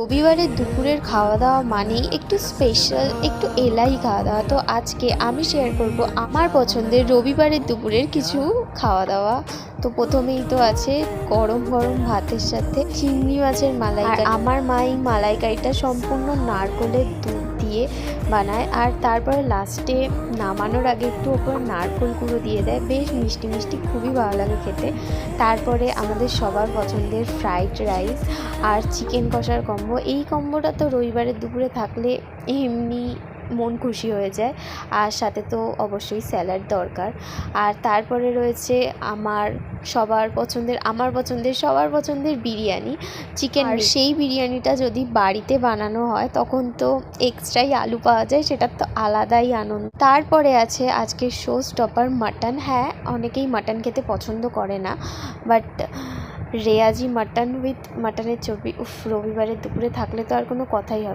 রবিবারের দুপুরের খাওয়া দাওয়া মানেই একটু স্পেশাল, একটু এলাই খাওয়া দাওয়া। তো আজকে আমি শেয়ার করব আমার পছন্দের রবিবারের দুপুরের কিছু খাওয়া দাওয়া। তো প্রথমেই তো আছে গরম গরম ভাতের সাথে চিংড়ি মাছের মালাইকারি। আর আমার মা এই মালাইকারিটা সম্পূর্ণ নারকোলের দুধ দিয়ে বানায়, আর তারপরে লাস্টে নামানোর আগে একটু ওপর নারকোল গুঁড়ো দিয়ে দেয়, বেশ মিষ্টি মিষ্টি, খুবই ভালো লাগে খেতে। তারপরে আমাদের সবার পছন্দের ফ্রাইড রাইস আর চিকেন কষার কম্বো। এই কম্বোটা তো রবিবারের দুপুরে থাকলে এমনি মন খুশি হয়ে যায়, আর সাথে তো অবশ্যই স্যালাড দরকার। আর তারপরে রয়েছে সবার পছন্দের বিরিয়ানি, চিকেন। আর সেই বিরিয়ানিটা যদি বাড়িতে বানানো হয় তখন তো এক্সট্রাই আলু পাওয়া যায়, সেটার তো আলাদাই আনন্দ। তারপরে আছে আজকের শো স্টপার মাটন। হ্যাঁ, অনেকেই মাটন খেতে পছন্দ করে না, বাট রেয়াজি মাটন উইথ মাটনের চর্বি, রবিবারের দুপুরে থাকলে তো আর কোনো কথাই হবে।